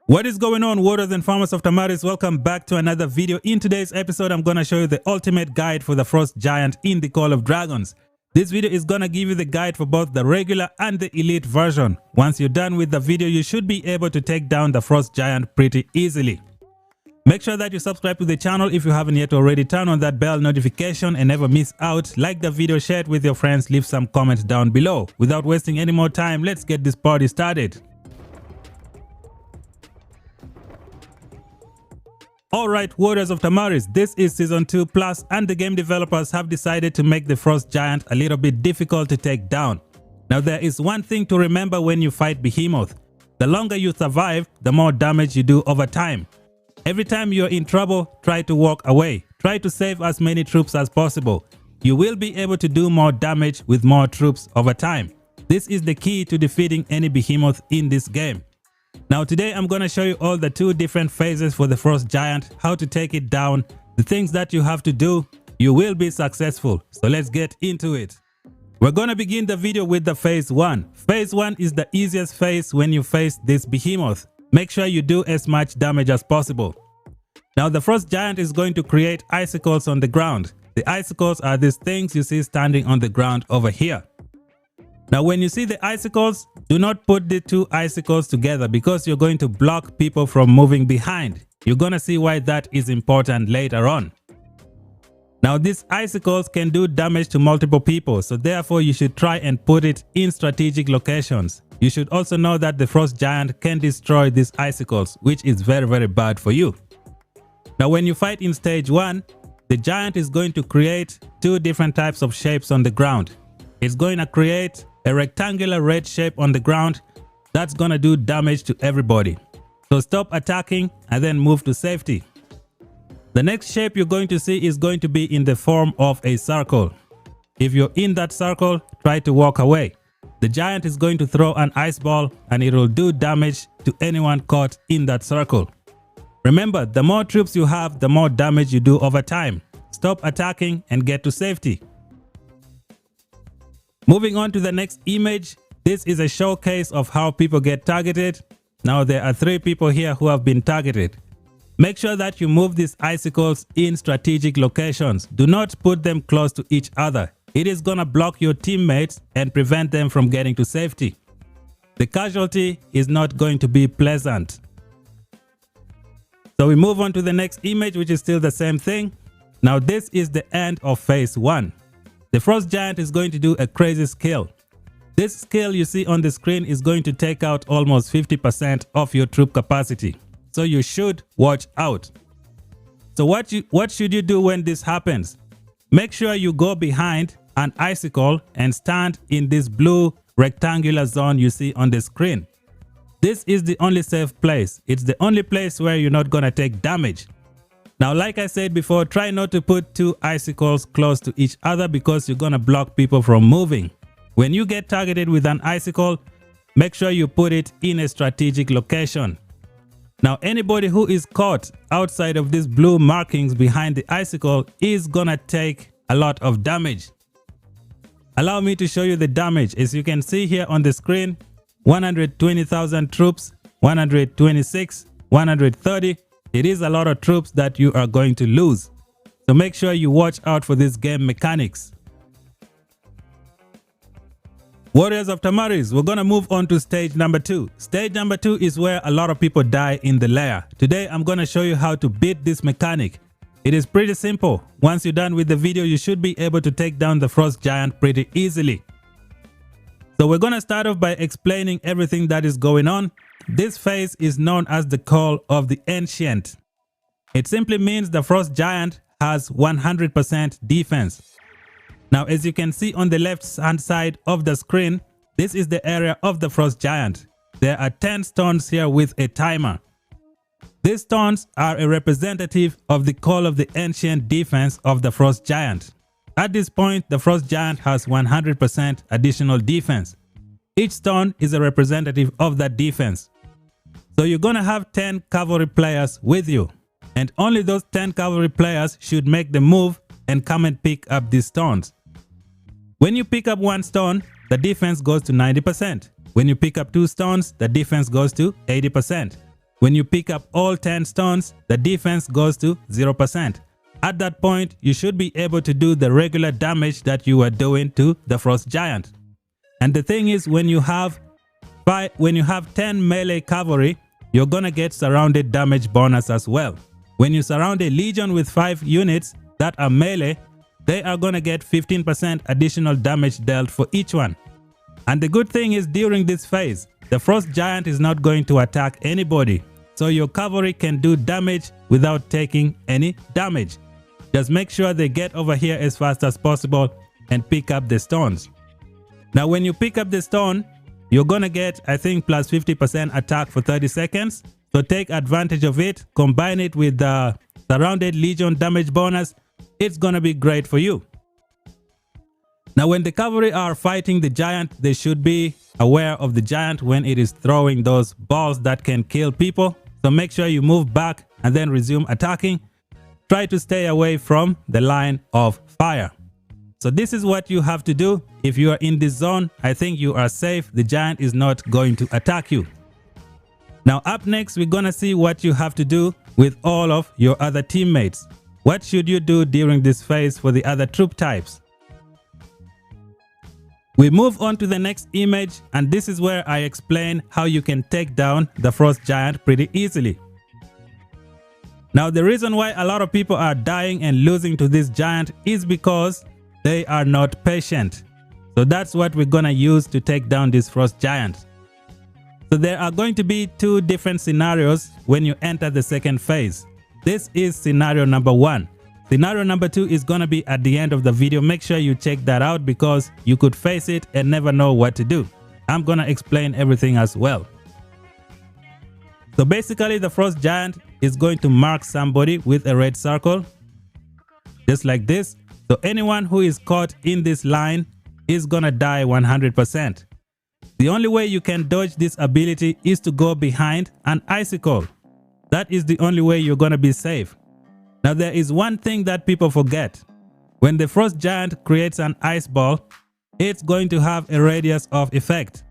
What is going on, warriors and farmers of Tamaris? Welcome back to another video. In today's episode, I'm going to show you the ultimate guide for the Frost Giant in the Call of Dragons. This video is going to give you the guide for both the regular and the elite version. Once you're done with the video, you should be able to take down the Frost Giant pretty easily. Make sure that you subscribe to the channel if you haven't yet already. Turn on that bell notification and never miss out. Like the video, share it with your friends, leave some comments down below. Without wasting any more time, let's get this party started. Alright, warriors of Tamaris, this is season 2 plus and the game developers have decided to make the Frost Giant a little bit difficult to take down. Now there is one thing to remember when you fight Behemoth. The longer you survive, the more damage you do over time. Every time you're in trouble, try to walk away. Try to save as many troops as possible. You will be able to do more damage with more troops over time. This is the key to defeating any Behemoth in this game. Now today I'm going to show you all the 2 different phases for the Frost Giant, how to take it down, the things that you have to do. You will be successful. So let's get into it. We're going to begin the video with the phase 1. Phase 1 is the easiest phase when you face this Behemoth. Make sure you do as much damage as possible. Now the Frost Giant is going to create icicles on the ground. The icicles are these things you see standing on the ground over here. Now when you see the icicles, do not put the 2 icicles together because you're going to block people from moving behind. You're going to see why that is important later on. Now these icicles can do damage to multiple people, so therefore you should try and put it in strategic locations. You should also know that the Frost Giant can destroy these icicles, which is very bad for you. Now when you fight in stage 1, the giant is going to create 2 different types of shapes on the ground. It's going to create a rectangular red shape on the ground that's going to do damage to everybody. So stop attacking and then move to safety. The next shape you're going to see is going to be in the form of a circle. If you're in that circle, try to walk away. The giant is going to throw an ice ball and it will do damage to anyone caught in that circle. Remember, the more troops you have, the more damage you do over time. Stop attacking and get to safety. Moving on to the next image, this is a showcase of how people get targeted. Now there are 3 people here who have been targeted. Make sure that you move these icicles in strategic locations. Do not put them close to each other. It is gonna block your teammates and prevent them from getting to safety. The casualty is not going to be pleasant. So we move on to the next image, which is still the same thing. Now this is the end of phase 1. The Frost Giant is going to do a crazy skill. This skill you see on the screen is going to take out almost 50% of your troop capacity. So you should watch out. So what should you do when this happens? Make sure you go behind an icicle and stand in this blue rectangular zone you see on the screen. This is the only safe place. It's the only place where you're not gonna take damage. Now, like I said before, try not to put 2 icicles close to each other because you're gonna block people from moving. When you get targeted with an icicle, make sure you put it in a strategic location. Now, anybody who is caught outside of these blue markings behind the icicle is gonna take a lot of damage. Allow me to show you the damage. As you can see here on the screen, 120,000 troops, 126, 130. It is a lot of troops that you are going to lose. So make sure you watch out for these game mechanics. Warriors of Tamaris, we're going to move on to stage number 2. Stage number 2 is where a lot of people die in the lair. Today I'm going to show you how to beat this mechanic. It is pretty simple. Once you're done with the video, you should be able to take down the Frost Giant pretty easily. So we're going to start off by explaining everything that is going on. This phase is known as the Call of the Ancient. It simply means the Frost Giant has 100% defense. Now, as you can see on the left hand side of the screen, this is the area of the Frost Giant. There are 10 stones here with a timer. These stones are a representative of the Call of the Ancient defense of the Frost Giant. At this point, the Frost Giant has 100% additional defense. Each stone is a representative of that defense. So you're gonna have 10 cavalry players with you, and only those 10 cavalry players should make the move and come and pick up these stones. When you pick up 1 stone, the defense goes to 90%. When you pick up 2 stones, the defense goes to 80%. When you pick up all 10 stones, the defense goes to 0%. At that point, you should be able to do the regular damage that you were doing to the frost giant. And the thing is, when you have 10 melee cavalry, you're gonna get surrounded damage bonus as well. When you surround a legion with 5 units that are melee, they are gonna get 15% additional damage dealt for each one. And the good thing is, during this phase, the frost giant is not going to attack anybody, so your cavalry can do damage without taking any damage. Just make sure they get over here as fast as possible and pick up the stones. Now when you pick up the stone, you're gonna get, I think, plus 50% attack for 30 seconds. So take advantage of it, combine it with the surrounded legion damage bonus. It's gonna be great for you. Now when the cavalry are fighting the giant, they should be aware of the giant when it is throwing those balls that can kill people. So make sure you move back and then resume attacking. Try to stay away from the line of fire. So this is what you have to do. If you are in this zone, I think you are safe. The giant is not going to attack you. Now up next, we're gonna see what you have to do with all of your other teammates. What should you do during this phase for the other troop types? We move on to the next image, and this is where I explain how you can take down the frost giant pretty easily. Now the reason why a lot of people are dying and losing to this giant is because they are not patient. So that's what we're gonna use to take down this frost giant. So there are going to be 2 different scenarios when you enter the second phase. This is scenario number 1. Scenario number 2 is gonna be at the end of the video. Make sure you check that out because you could face it and never know what to do. I'm gonna explain everything as well. So basically, the frost giant is going to mark somebody with a red circle, just like this. So anyone who is caught in this line is gonna die 100%. The only way you can dodge this ability is to go behind an icicle. That is the only way you're gonna be safe. Now there is one thing that people forget. When the frost giant creates an ice ball, it's going to have a radius of effect.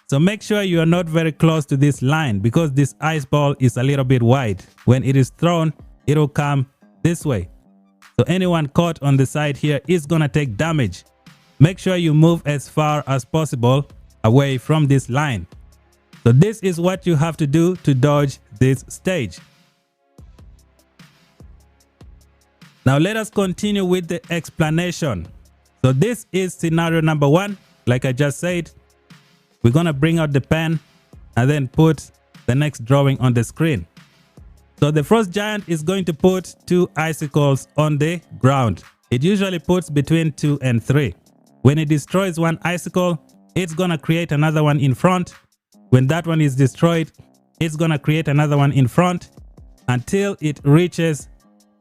So make sure you are not very close to this line because this ice ball is a little bit wide. When it is thrown, it will come this way. So anyone caught on the side here is gonna take damage. Make sure you move as far as possible away from this line. So this is what you have to do to dodge this stage. Now let us continue with the explanation. So this is scenario number 1. Like I just said, we're gonna bring out the pen and then put the next drawing on the screen. So the frost giant is going to put 2 icicles on the ground. It usually puts between 2 and 3. When it destroys one icicle, it's gonna create another one in front. When that one is destroyed, it's gonna create another one in front until it reaches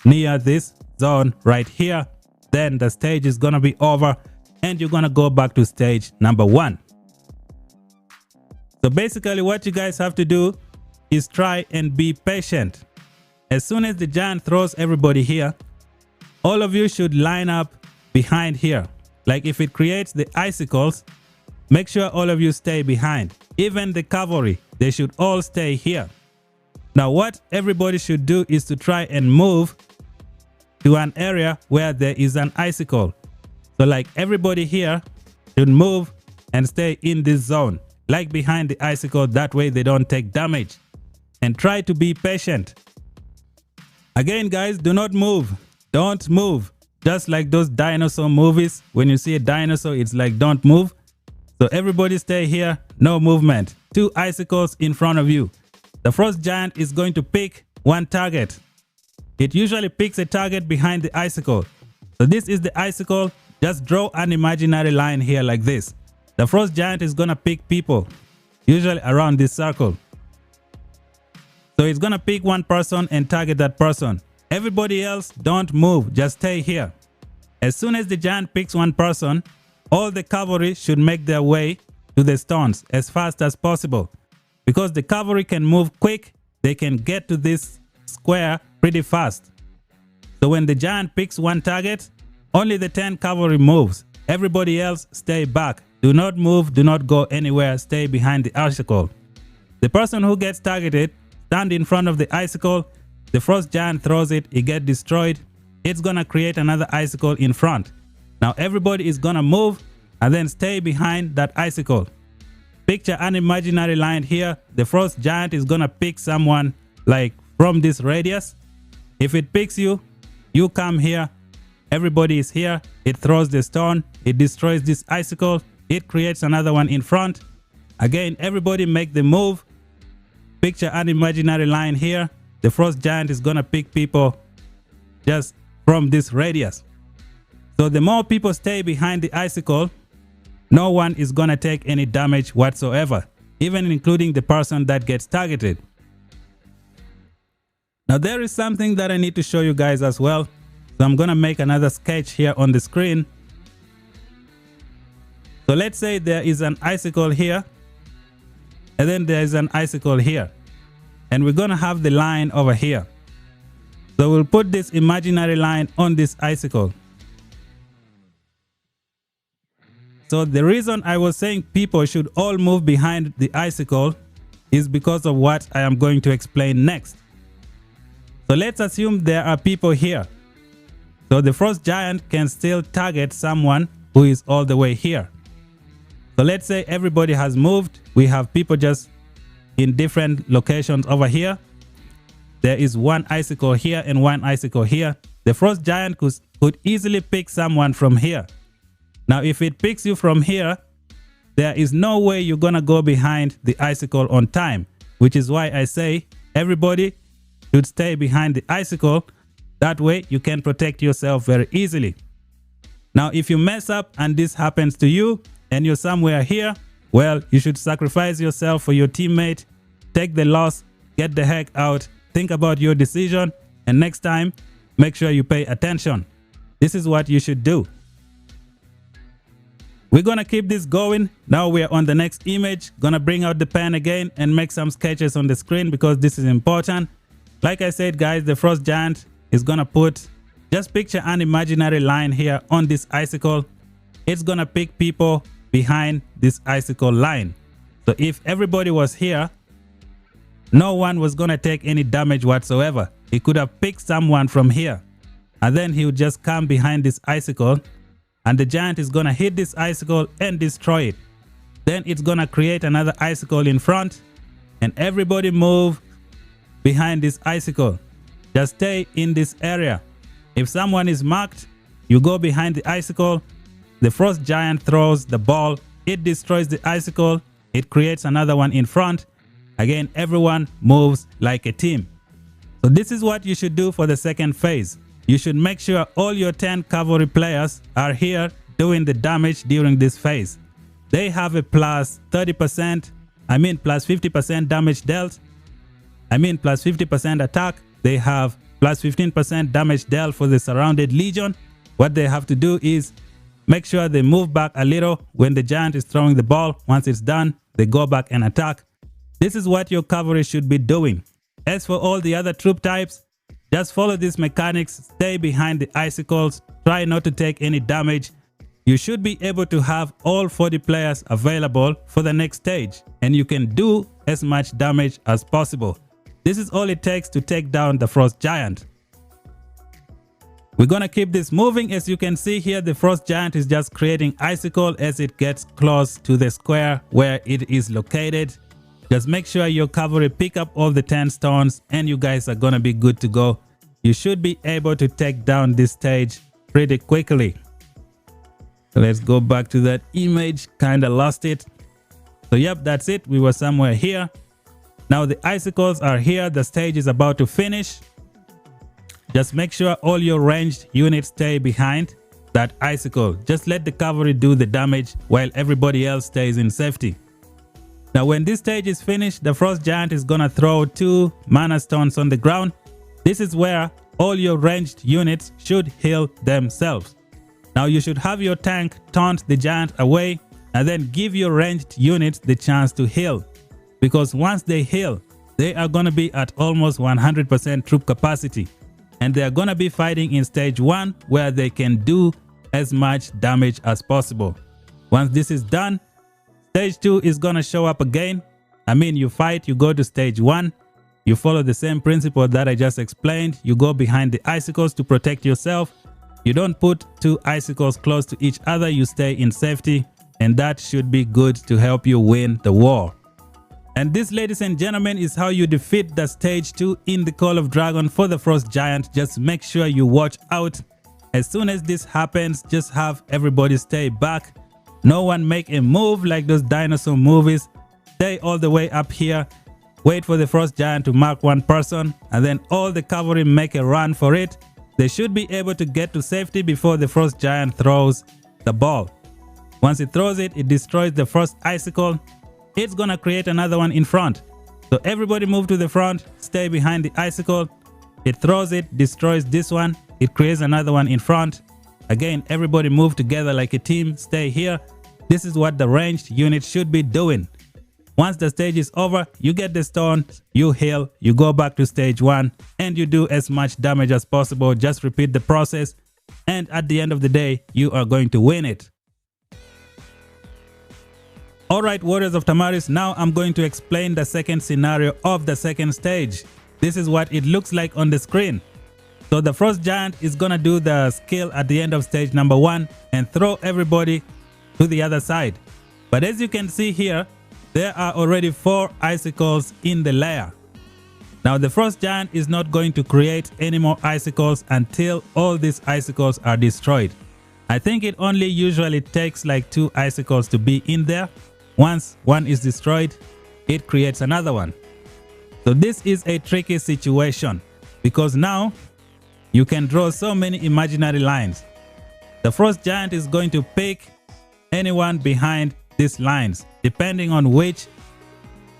near this zone right here. Then the stage is gonna be over and you're gonna go back to stage number 1. So basically what you guys have to do is try and be patient. As soon as the giant throws everybody here, all of you should line up behind here. Like if it creates the icicles, make sure all of you stay behind. Even the cavalry, they should all stay here. Now what everybody should do is to try and move to an area where there is an icicle. So like everybody here should move and stay in this zone, like behind the icicle. That way they don't take damage. And try to be patient. Again guys, do not move. Don't move. Just like those dinosaur movies, when you see a dinosaur, it's like don't move. So everybody stay here, no movement. 2 icicles in front of you. The frost giant is going to pick one target. It usually picks a target behind the icicle. So this is the icicle. Just draw an imaginary line here like this. The frost giant is gonna pick people, usually around this circle. So it's gonna pick one person and target that person. Everybody else, don't move, just stay here. As soon as the giant picks one person, all the cavalry should make their way to the stones as fast as possible. Because the cavalry can move quick, they can get to this square pretty fast. So when the giant picks one target, only the 10 cavalry moves. Everybody else stay back. Do not move, do not go anywhere, stay behind the icicle. The person who gets targeted stand in front of the icicle, the frost giant throws it, it gets destroyed. It's gonna create another icicle in front. Now everybody is gonna move and then stay behind that icicle. Picture an imaginary line here. The frost giant is gonna pick someone like from this radius. If it picks you, you come here. Everybody is here. It throws the stone. It destroys this icicle. It creates another one in front. Again, everybody make the move. Picture an imaginary line here. The frost giant is gonna pick people just from this radius. So the more people stay behind the icicle, no one is gonna take any damage whatsoever, even including the person that gets targeted. Now there is something that I need to show you guys as well. So I'm gonna make another sketch here on the screen. So let's say there is an icicle here, and then there is an icicle here, and we're gonna have the line over here. So we'll put this imaginary line on this icicle. So the reason I was saying people should all move behind the icicle is because of what I am going to explain next. So let's assume there are people here. So the frost giant can still target someone who is all the way here. So let's say everybody has moved. We have people just in different locations over here. There is one icicle here and one icicle here. The frost giant could easily pick someone from here. Now, if it picks you from here, there is no way you're gonna go behind the icicle on time, which is why I say everybody should stay behind the icicle. That way you can protect yourself very easily. Now, if you mess up and this happens to you and you're somewhere here, well, you should sacrifice yourself for your teammate, take the loss, get the heck out, think about your decision, and next time, make sure you pay attention. This is what you should do. We're gonna keep this going. Now we are on the next image. Gonna bring out the pen again and make some sketches on the screen because this is important. Like I said, guys, the frost giant is gonna put, just picture an imaginary line here on this icicle. It's gonna pick people behind this icicle line. So if everybody was here, no one was gonna take any damage whatsoever. He could have picked someone from here, and then he would just come behind this icicle, and the giant is gonna hit this icicle and destroy it. Then it's gonna create another icicle in front, and everybody move behind this icicle. Just stay in this area. If someone is marked, you go behind the icicle. The frost giant throws the ball. It destroys the icicle. It creates another one in front. Again, everyone moves like a team. So this is what you should do for the second phase. You should make sure all your 10 cavalry players are here doing the damage during this phase. They have a plus 30%, plus 50% damage dealt. Plus 50% attack. They have plus 15% damage dealt for the surrounded legion. What they have to do is make sure they move back a little when the giant is throwing the ball. Once it's done, they go back and attack. This is what your cavalry should be doing. As for all the other troop types, just follow these mechanics, stay behind the icicles, try not to take any damage. You should be able to have all 40 players available for the next stage, and you can do as much damage as possible. This is all it takes to take down the frost giant. We're gonna keep this moving. As you can see here, the frost giant is just creating icicle as it gets close to the square where it is located. Just make sure your cavalry pick up all the 10 stones and you guys are gonna be good to go. You should be able to take down this stage pretty quickly. So let's go back to that image, kinda lost it. So yep, that's it. We were somewhere here. Now the icicles are here. The stage is about to finish. Just make sure all your ranged units stay behind that icicle. Just let the cavalry do the damage while everybody else stays in safety. Now when this stage is finished, the frost giant is gonna throw 2 mana stones on the ground. This is where all your ranged units should heal themselves. Now you should have your tank taunt the giant away and then give your ranged units the chance to heal. Because once they heal, they are gonna be at almost 100% troop capacity. And they are gonna be fighting in stage 1 where they can do as much damage as possible. Once this is done, stage 2 is gonna show up again. You fight, you go to stage 1. you follow the same principle that I just explained. You go behind the icicles to protect yourself. You don't put two icicles close to each other. You stay in safety, and that should be good to help you win the war. And this, ladies and gentlemen, is how you defeat the stage 2 in the Call of Dragon for the Frost Giant. Just make sure you watch out. As soon as this happens, just have everybody stay back. No one make a move like those dinosaur movies. Stay all the way up here. Wait for the Frost Giant to mark one person, and then all the cavalry make a run for it. They should be able to get to safety before the Frost Giant throws the ball. Once it throws it, it destroys the first icicle. It's gonna create another one in front. So everybody move to the front, stay behind the icicle. It throws it, destroys this one. It creates another one in front. Again, everybody move together like a team, stay here. This is what the ranged unit should be doing. Once the stage is over, you get the stones, you heal, you go back to stage 1, and you do as much damage as possible. Just repeat the process, and at the end of the day, you are going to win it. Alright, Warriors of Tamaris, now I'm going to explain the second scenario of the second stage. This is what it looks like on the screen. So the Frost Giant is gonna do the skill at the end of stage number 1 and throw everybody to the other side. But as you can see here, there are already 4 icicles in the layer. Now the Frost Giant is not going to create any more icicles until all these icicles are destroyed. I think it only usually takes like 2 icicles to be in there. Once one is destroyed, it creates another one. So this is a tricky situation because now you can draw so many imaginary lines. The Frost Giant is going to pick anyone behind these lines depending on which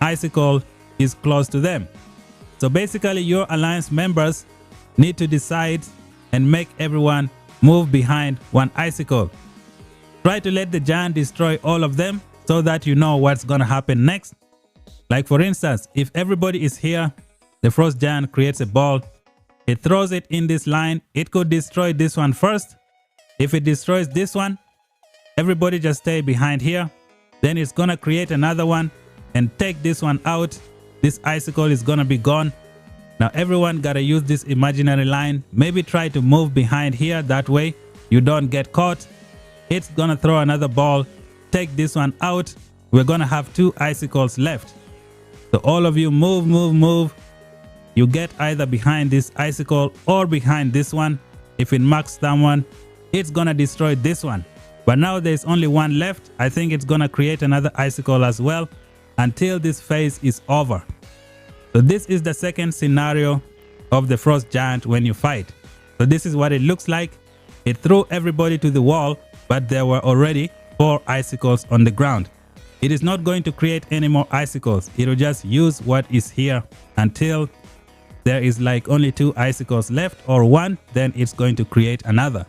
icicle is close to them. So basically your alliance members need to decide and make everyone move behind one icicle. Try to let the giant destroy all of them so that you know what's gonna happen next. Like for instance, if everybody is here, the Frost Giant creates a ball. It throws it in this line. It could destroy this one first. If it destroys this one, everybody just stay behind here. Then it's gonna create another one and take this one out. This icicle is gonna be gone. Now everyone gotta use this imaginary line. Maybe try to move behind here, that way you don't get caught. It's gonna throw another ball, take this one out. We're gonna have 2 icicles left. So all of you move, move, move. You get either behind this icicle or behind this one. If it marks someone, it's gonna destroy this one. But now there's only one left. I think it's gonna create another icicle as well until this phase is over. So this is the second scenario of the Frost Giant when you fight. So this is what it looks like. It threw everybody to the wall, but there were already 4 icicles on the ground. It is not going to create any more icicles. It will just use what is here until there is like only 2 icicles left or 1, then it's going to create another.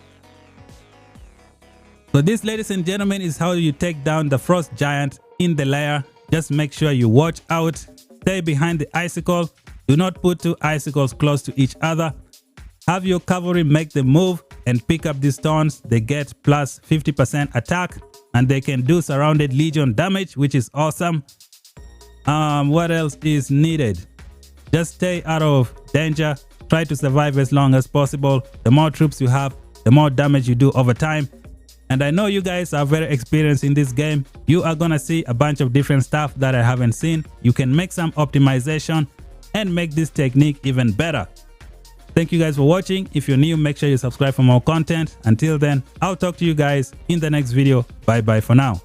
So this, ladies and gentlemen, is how you take down the Frost Giant in the layer. Just make sure you watch out, stay behind the icicle, do not put 2 icicles close to each other. Have your cavalry make the move and pick up these stones. They get plus 50% attack and they can do surrounded legion damage, which is awesome. What else is needed? Just stay out of danger. Try to survive as long as possible. The more troops you have, the more damage you do over time. And I know you guys are very experienced in this game. You are gonna see a bunch of different stuff that I haven't seen. You can make some optimization and make this technique even better. Thank you guys for watching. If you're new, make sure you subscribe for more content. Until then, I'll talk to you guys in the next video. Bye bye for now.